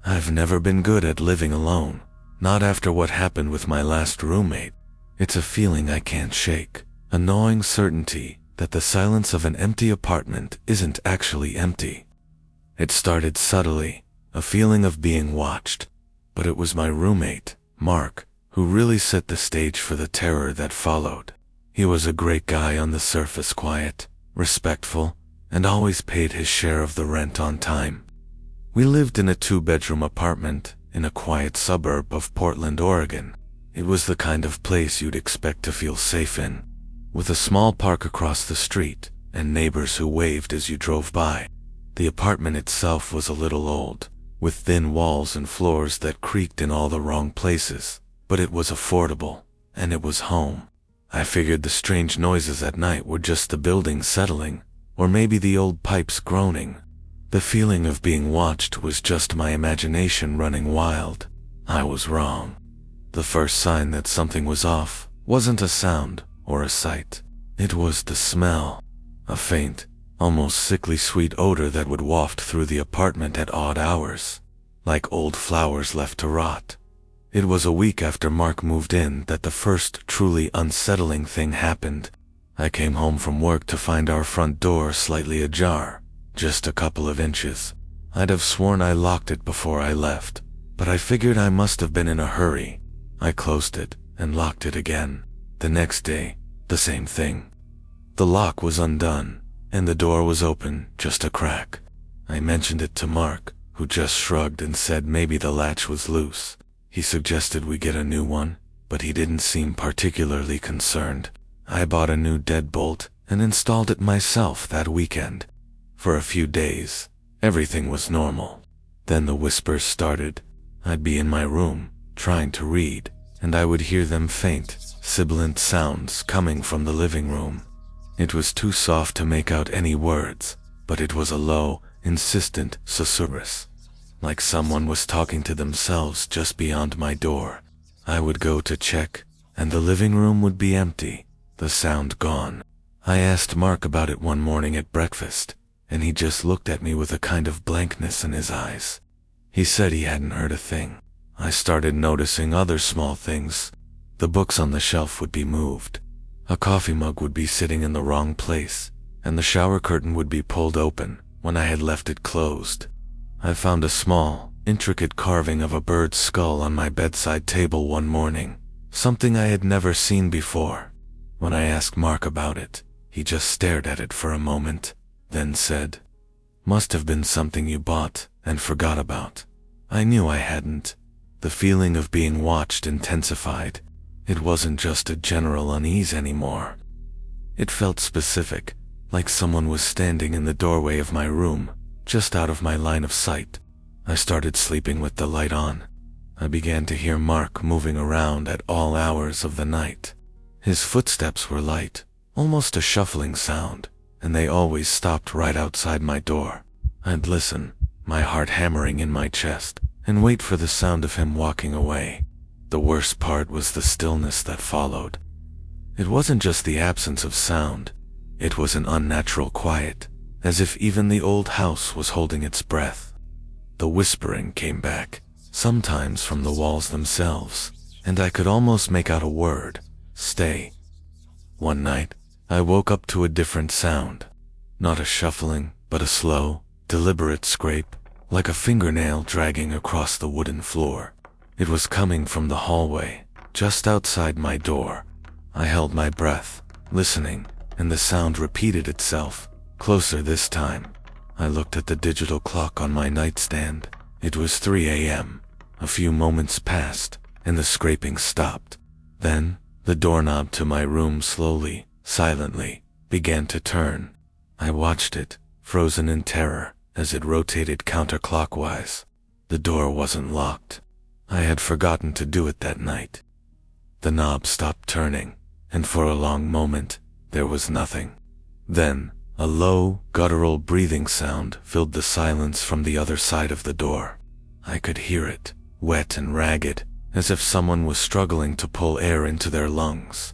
I've never been good at living alone, not after what happened with my last roommate. It's a feeling I can't shake, a gnawing certainty that the silence of an empty apartment isn't actually empty. It started subtly, a feeling of being watched, but it was my roommate, Marc, who really set the stage for the terror that followed. He was a great guy on the surface, quiet, respectful, and always paid his share of the rent on time. We lived in a 2-bedroom apartment in a quiet suburb of Portland, Oregon. It was the kind of place you'd expect to feel safe in, with a small park across the street and neighbors who waved as you drove by. The apartment itself was a little old, with thin walls and floors that creaked in all the wrong places, but it was affordable, and it was home. I figured the strange noises at night were just the building settling, or maybe the old pipes groaning. The feeling of being watched was just my imagination running wild. I was wrong. The first sign that something was off wasn't a sound or a sight. It was the smell, a faint, almost sickly sweet odor that would waft through the apartment at odd hours, like old flowers left to rot. It was a week after Marc moved in that the first truly unsettling thing happened. I came home from work to find our front door slightly ajar, just a couple of inches. I'd have sworn I locked it before I left, but I figured I must have been in a hurry. I closed it and locked it again. The next day, the same thing. The lock was undone, and the door was open, just a crack. I mentioned it to Marc, who just shrugged and said maybe the latch was loose. He suggested we get a new one, but he didn't seem particularly concerned. I bought a new deadbolt and installed it myself that weekend. For a few days, everything was normal. Then the whispers started. I'd be in my room, trying to read, and I would hear them faint, sibilant sounds coming from the living room. It was too soft to make out any words, but it was a low, insistent susurrus, like someone was talking to themselves just beyond my door. I would go to check, and the living room would be empty, the sound gone. I asked Marc about it one morning at breakfast, and he just looked at me with a kind of blankness in his eyes. He said he hadn't heard a thing. I started noticing other small things. The books on the shelf would be moved. A coffee mug would be sitting in the wrong place, and the shower curtain would be pulled open when I had left it closed. I found a small, intricate carving of a bird's skull on my bedside table one morning, something I had never seen before. When I asked Marc about it, he just stared at it for a moment, then said, "Must have been something you bought and forgot about." I knew I hadn't. The feeling of being watched intensified. It wasn't just a general unease anymore. It felt specific, like someone was standing in the doorway of my room, just out of my line of sight. I started sleeping with the light on. I began to hear Marc moving around at all hours of the night. His footsteps were light, almost a shuffling sound, and they always stopped right outside my door. I'd listen, my heart hammering in my chest, and wait for the sound of him walking away. The worst part was the stillness that followed. It wasn't just the absence of sound. It was an unnatural quiet, as if even the old house was holding its breath. The whispering came back, sometimes from the walls themselves, and I could almost make out a word: stay. One night, I woke up to a different sound. Not a shuffling, but a slow, deliberate scrape, like a fingernail dragging across the wooden floor. It was coming from the hallway, just outside my door. I held my breath, listening, and the sound repeated itself, closer this time. I looked at the digital clock on my nightstand. It was 3 a.m. A few moments passed, and the scraping stopped. Then, the doorknob to my room slowly, silently, began to turn. I watched it, frozen in terror, as it rotated counterclockwise. The door wasn't locked. I had forgotten to do it that night. The knob stopped turning, and for a long moment, there was nothing. Then, a low, guttural breathing sound filled the silence from the other side of the door. I could hear it, wet and ragged, as if someone was struggling to pull air into their lungs.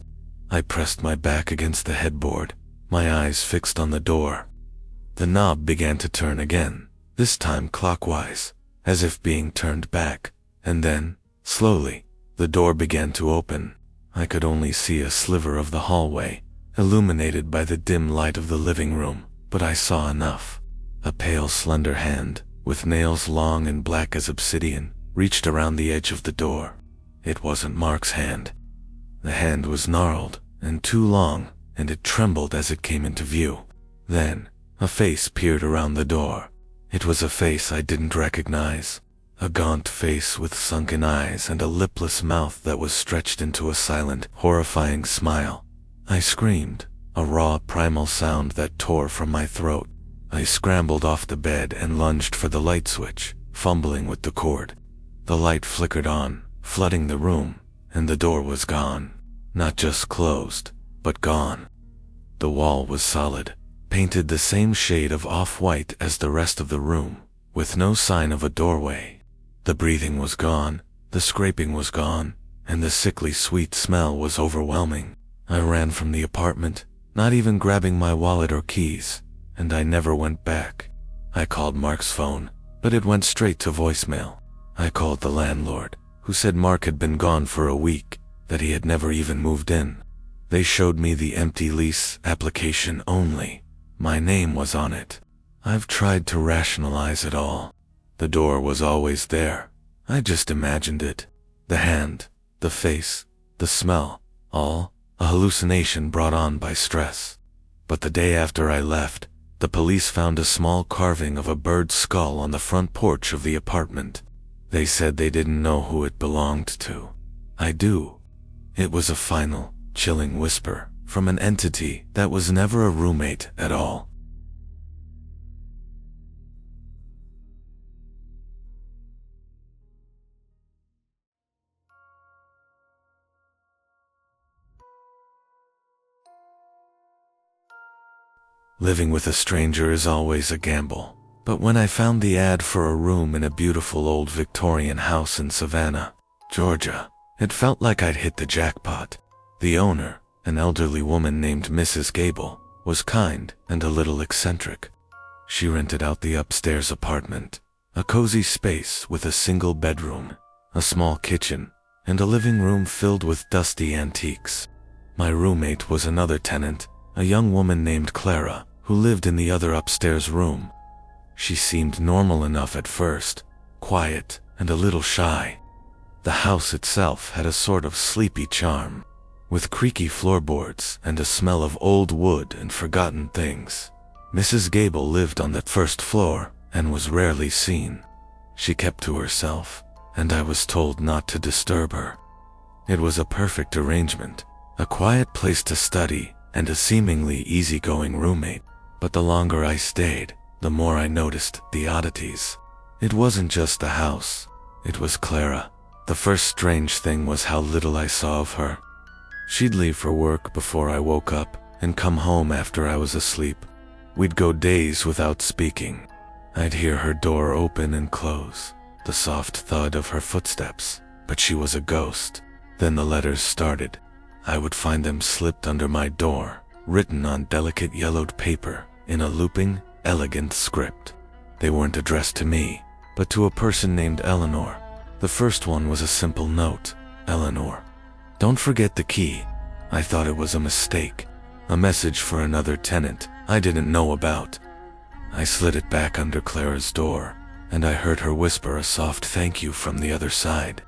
I pressed my back against the headboard, my eyes fixed on the door. The knob began to turn again, this time clockwise, as if being turned back, and then, slowly, the door began to open. I could only see a sliver of the hallway, illuminated by the dim light of the living room, but I saw enough. A pale, slender hand, with nails long and black as obsidian, reached around the edge of the door. It wasn't Marc's hand. The hand was gnarled and too long, and it trembled as it came into view. Then, a face peered around the door. It was a face I didn't recognize. A gaunt face with sunken eyes and a lipless mouth that was stretched into a silent, horrifying smile. I screamed, a raw, primal sound that tore from my throat. I scrambled off the bed and lunged for the light switch, fumbling with the cord. The light flickered on, flooding the room, and the door was gone. Not just closed, but gone. The wall was solid, painted the same shade of off-white as the rest of the room, with no sign of a doorway. The breathing was gone, the scraping was gone, and the sickly sweet smell was overwhelming. I ran from the apartment, not even grabbing my wallet or keys, and I never went back. I called Marc's phone, but it went straight to voicemail. I called the landlord, who said Marc had been gone for a week, that he had never even moved in. They showed me the empty lease application only. My name was on it. I've tried to rationalize it all. The door was always there. I just imagined it. The hand, the face, the smell, all a hallucination brought on by stress. But the day after I left, the police found a small carving of a bird's skull on the front porch of the apartment. They said they didn't know who it belonged to. I do. It was a final, chilling whisper from an entity that was never a roommate at all. Living with a stranger is always a gamble, but when I found the ad for a room in a beautiful old Victorian house in Savannah, Georgia, it felt like I'd hit the jackpot. The owner, an elderly woman named Mrs. Gable, was kind and a little eccentric. She rented out the upstairs apartment, a cozy space with a single bedroom, a small kitchen, and a living room filled with dusty antiques. My roommate was another tenant, a young woman named Clara, who lived in the other upstairs room. She seemed normal enough at first, quiet and a little shy. The house itself had a sort of sleepy charm, with creaky floorboards and a smell of old wood and forgotten things. Mrs. Gable lived on the first floor and was rarely seen. She kept to herself, and I was told not to disturb her. It was a perfect arrangement, a quiet place to study and a seemingly easygoing roommate. But the longer I stayed, the more I noticed the oddities. It wasn't just the house, it was Clara. The first strange thing was how little I saw of her. She'd leave for work before I woke up and come home after I was asleep. We'd go days without speaking. I'd hear her door open and close, the soft thud of her footsteps, but she was a ghost. Then the letters started. I would find them slipped under my door, written on delicate yellowed paper in a looping, elegant script. They weren't addressed to me, but to a person named Eleanor. The first one was a simple note. Eleanor, don't forget the key. I thought it was a mistake, a message for another tenant I didn't know about. I slid it back under Clara's door, and I heard her whisper a soft thank you from the other side.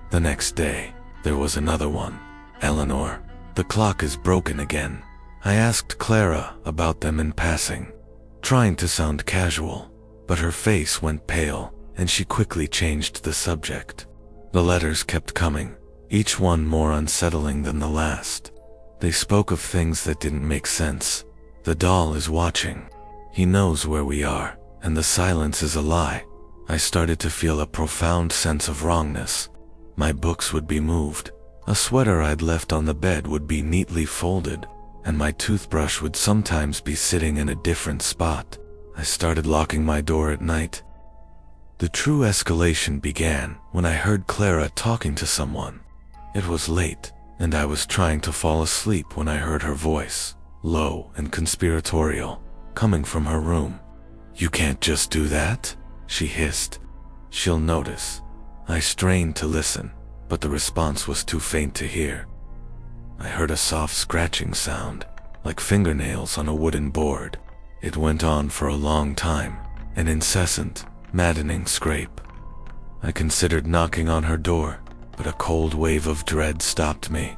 The next day, there was another one. Eleanor, the clock is broken again. I asked Clara about them in passing, trying to sound casual, but her face went pale, and she quickly changed the subject. The letters kept coming, each one more unsettling than the last. They spoke of things that didn't make sense. The doll is watching. He knows where we are, and the silence is a lie. I started to feel a profound sense of wrongness. My books would be moved. A sweater I'd left on the bed would be neatly folded, and my toothbrush would sometimes be sitting in a different spot. I started locking my door at night. The true escalation began when I heard Clara talking to someone. It was late, and I was trying to fall asleep when I heard her voice, low and conspiratorial, coming from her room. "You can't just do that," she hissed. She'll notice. I strained to listen, but the response was too faint to hear. I heard a soft scratching sound, like fingernails on a wooden board. It went on for a long time, an incessant, maddening scrape. I considered knocking on her door, but a cold wave of dread stopped me.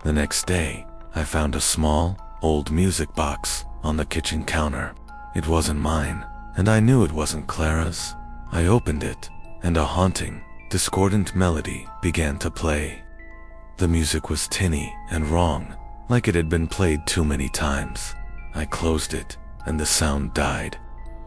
The next day, I found a small, old music box on the kitchen counter. It wasn't mine, and I knew it wasn't Clara's. I opened it, and a haunting, discordant melody began to play. The music was tinny and wrong, like it had been played too many times. I closed it, and the sound died.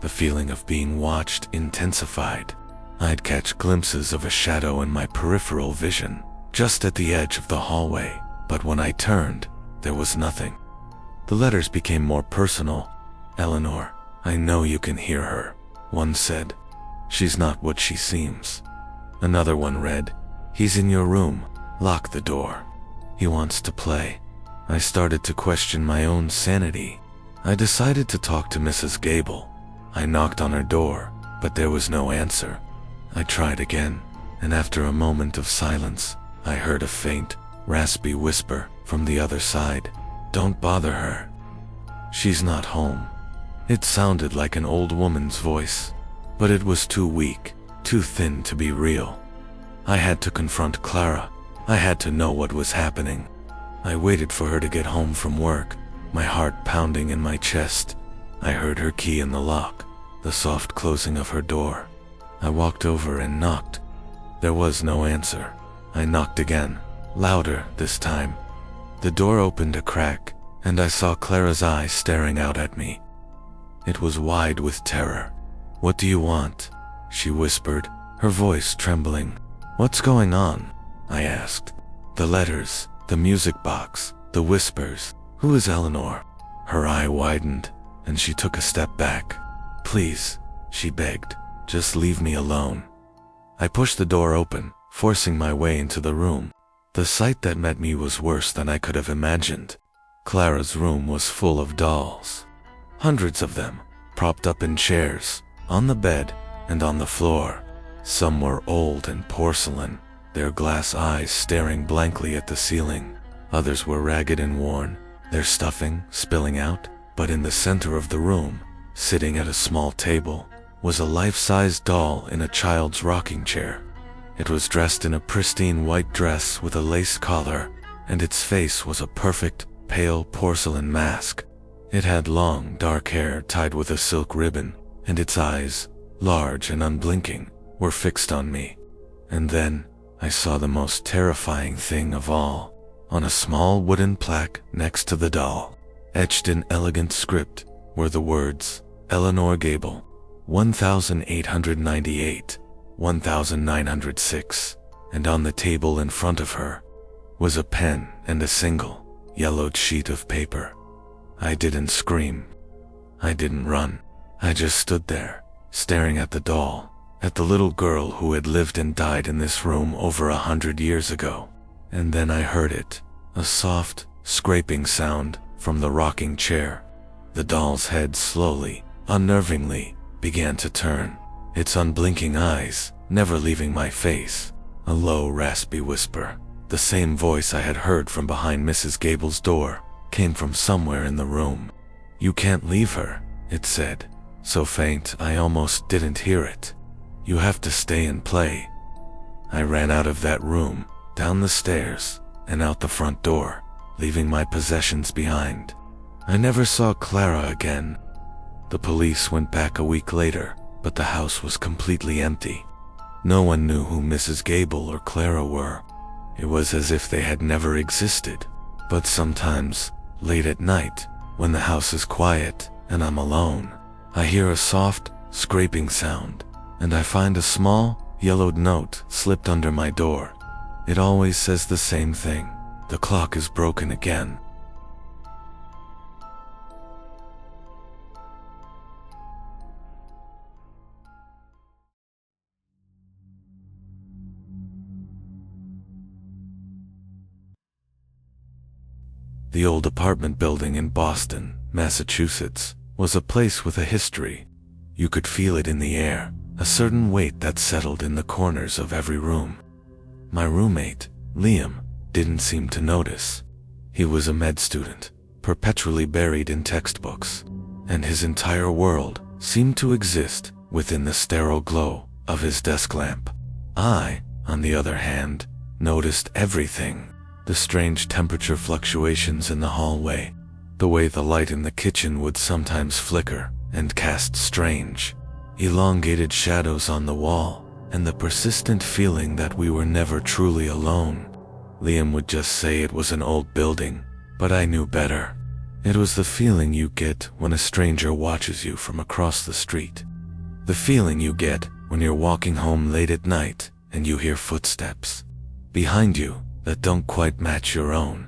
The feeling of being watched intensified. I'd catch glimpses of a shadow in my peripheral vision, just at the edge of the hallway, but when I turned, there was nothing. The letters became more personal. "Eleanor, I know you can hear her," one said. "She's not what she seems." Another one read, "He's in your room. Lock the door. He wants to play." I started to question my own sanity. I decided to talk to Mrs. Gable. I knocked on her door, but there was no answer. I tried again, and after a moment of silence, I heard a faint, raspy whisper from the other side. "Don't bother her. She's not home." It sounded like an old woman's voice, but it was too weak, too thin to be real. I had to confront Clara. I had to know what was happening. I waited for her to get home from work, my heart pounding in my chest. I heard her key in the lock, the soft closing of her door. I walked over and knocked. There was no answer. I knocked again, louder this time. The door opened a crack, and I saw Clara's eyes staring out at me. It was wide with terror. "What do you want?" she whispered, her voice trembling. "What's going on?" I asked. "The letters, the music box, the whispers. Who is Eleanor?" Her eye widened, and she took a step back. "Please," she begged, "just leave me alone." I pushed the door open, forcing my way into the room. The sight that met me was worse than I could have imagined. Clara's room was full of dolls. Hundreds of them, propped up in chairs, on the bed, and on the floor. Some were old and porcelain, their glass eyes staring blankly at the ceiling. Others were ragged and worn, their stuffing spilling out. But in the center of the room, sitting at a small table, was a life-size doll in a child's rocking chair. It was dressed in a pristine white dress with a lace collar, and its face was a perfect, pale porcelain mask. It had long, dark hair tied with a silk ribbon, and its eyes, large and unblinking, were fixed on me. And then, I saw the most terrifying thing of all. On a small wooden plaque next to the doll, etched in elegant script, were the words, "Eleanor Gable, 1898, 1906, and on the table in front of her was a pen and a single, yellowed sheet of paper. I didn't scream. I didn't run. I just stood there, staring at the doll, at the little girl who had lived and died in this room over 100 years ago. And then I heard it, a soft, scraping sound from the rocking chair. The doll's head slowly, unnervingly, began to turn, its unblinking eyes never leaving my face. A low, raspy whisper, the same voice I had heard from behind Mrs. Gable's door, came from somewhere in the room. "You can't leave her," it said, so faint I almost didn't hear it. "You have to stay and play." I ran out of that room, down the stairs, and out the front door, leaving my possessions behind. I never saw Clara again. The police went back a week later, but the house was completely empty. No one knew who Mrs. Gable or Clara were. It was as if they had never existed. But sometimes, late at night, when the house is quiet and I'm alone, I hear a soft, scraping sound, and I find a small, yellowed note slipped under my door. It always says the same thing: "The clock is broken again." The old apartment building in Boston, Massachusetts, was a place with a history. You could feel it in the air, a certain weight that settled in the corners of every room. My roommate, Liam, didn't seem to notice. He was a med student, perpetually buried in textbooks, and his entire world seemed to exist within the sterile glow of his desk lamp. I, on the other hand, noticed everything. The strange temperature fluctuations in the hallway, the way the light in the kitchen would sometimes flicker and cast strange, elongated shadows on the wall, and the persistent feeling that we were never truly alone. Liam would just say it was an old building, but I knew better. It was the feeling you get when a stranger watches you from across the street. The feeling you get when you're walking home late at night and you hear footsteps behind you that don't quite match your own.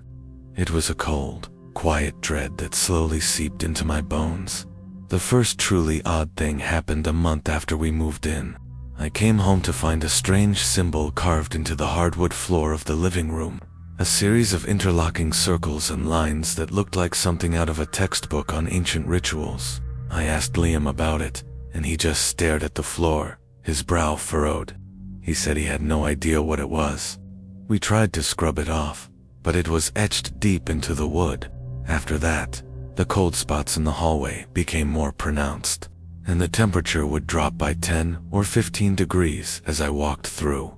It was a cold, quiet dread that slowly seeped into my bones. The first truly odd thing happened a month after we moved in. I came home to find a strange symbol carved into the hardwood floor of the living room. A series of interlocking circles and lines that looked like something out of a textbook on ancient rituals. I asked Liam about it, and he just stared at the floor, his brow furrowed. He said he had no idea what it was. We tried to scrub it off, but it was etched deep into the wood. After that, the cold spots in the hallway became more pronounced, and the temperature would drop by 10 or 15 degrees as I walked through.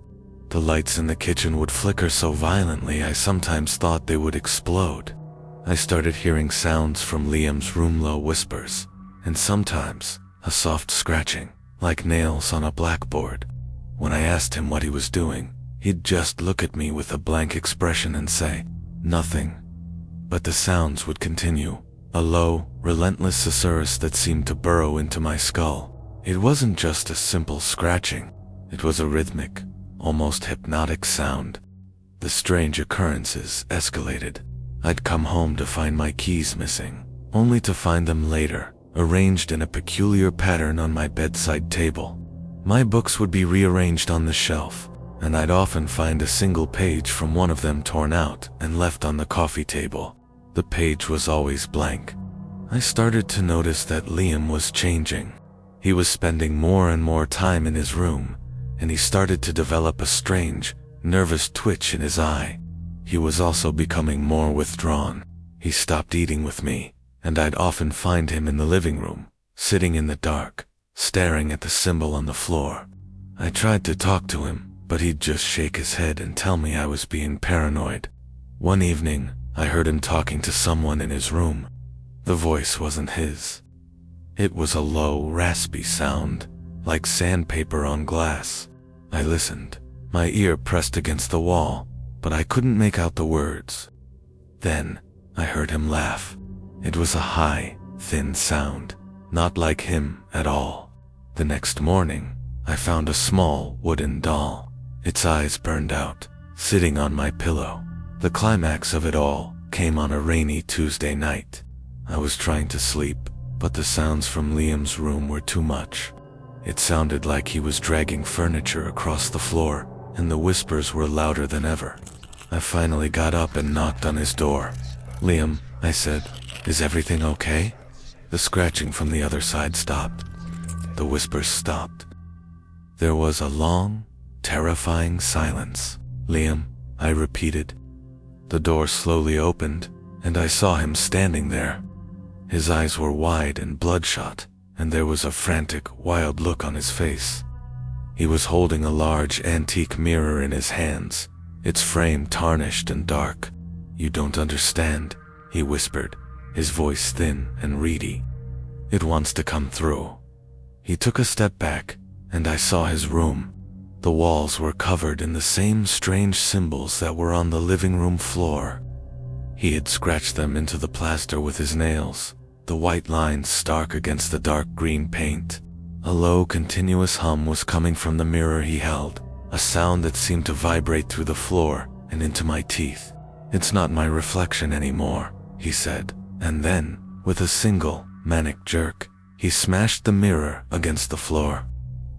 The lights in the kitchen would flicker so violently I sometimes thought they would explode. I started hearing sounds from Liam's room, low whispers, and sometimes a soft scratching, like nails on a blackboard. When I asked him what he was doing, he'd just look at me with a blank expression and say, "Nothing." But the sounds would continue, a low, relentless susurrus that seemed to burrow into my skull. It wasn't just a simple scratching. It was a rhythmic, almost hypnotic sound. The strange occurrences escalated. I'd come home to find my keys missing, only to find them later, arranged in a peculiar pattern on my bedside table. My books would be rearranged on the shelf, and I'd often find a single page from one of them torn out and left on the coffee table. The page was always blank. I started to notice that Liam was changing. He was spending more and more time in his room, and he started to develop a strange, nervous twitch in his eye. He was also becoming more withdrawn. He stopped eating with me, and I'd often find him in the living room, sitting in the dark, staring at the symbol on the floor. I tried to talk to him, but he'd just shake his head and tell me I was being paranoid. One evening, I heard him talking to someone in his room. The voice wasn't his. It was a low, raspy sound, like sandpaper on glass. I listened, my ear pressed against the wall, but I couldn't make out the words. Then, I heard him laugh. It was a high, thin sound, not like him at all. The next morning, I found a small wooden doll, its eyes burned out, sitting on my pillow. The climax of it all came on a rainy Tuesday night. I was trying to sleep, but the sounds from Liam's room were too much. It sounded like he was dragging furniture across the floor, and the whispers were louder than ever. I finally got up and knocked on his door. "Liam," I said, "is everything okay?" The scratching from the other side stopped. The whispers stopped. There was a long, terrifying silence. "Liam," I repeated. The door slowly opened, and I saw him standing there. His eyes were wide and bloodshot, and there was a frantic, wild look on his face. He was holding a large antique mirror in his hands, its frame tarnished and dark. "You don't understand," he whispered, his voice thin and reedy. "It wants to come through." He took a step back, and I saw his room. The walls were covered in the same strange symbols that were on the living room floor. He had scratched them into the plaster with his nails, the white lines stark against the dark green paint. A low, continuous hum was coming from the mirror he held, a sound that seemed to vibrate through the floor and into my teeth. "It's not my reflection anymore," he said, and then, with a single, manic jerk, he smashed the mirror against the floor.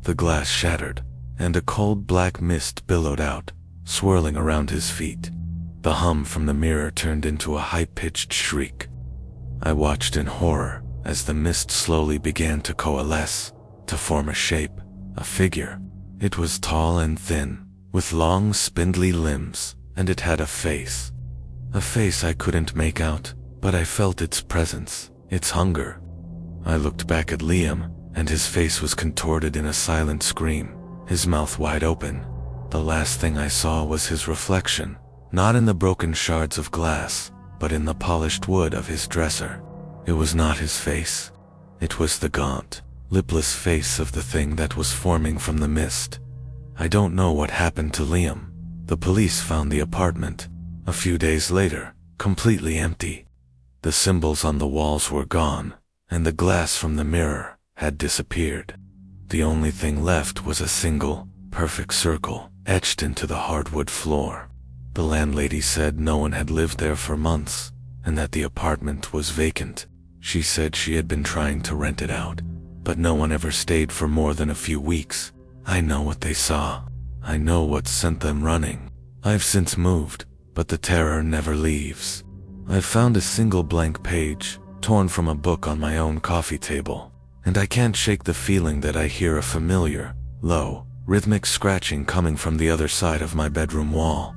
The glass shattered, and a cold black mist billowed out, swirling around his feet. The hum from the mirror turned into a high-pitched shriek. I watched in horror as the mist slowly began to coalesce, to form a shape, A figure. It was tall and thin, with long, spindly limbs, and it had a face. A face I couldn't make out, but I felt its presence, its hunger. I looked back at Liam, and his face was contorted in a silent scream, his mouth wide open. The last thing I saw was his reflection, not in the broken shards of glass, but in the polished wood of his dresser. It was not his face. It was the gaunt, lipless face of the thing that was forming from the mist. I don't know what happened to Liam. The police found the apartment, a few days later, completely empty. The symbols on the walls were gone, and the glass from the mirror had disappeared. The only thing left was a single, perfect circle, etched into the hardwood floor. The landlady said no one had lived there for months, and that the apartment was vacant. She said she had been trying to rent it out, but no one ever stayed for more than a few weeks. I know what they saw. I know what sent them running. I've since moved, but the terror never leaves. I've found a single blank page, torn from a book on my own coffee table, and I can't shake the feeling that I hear a familiar, low, rhythmic scratching coming from the other side of my bedroom wall.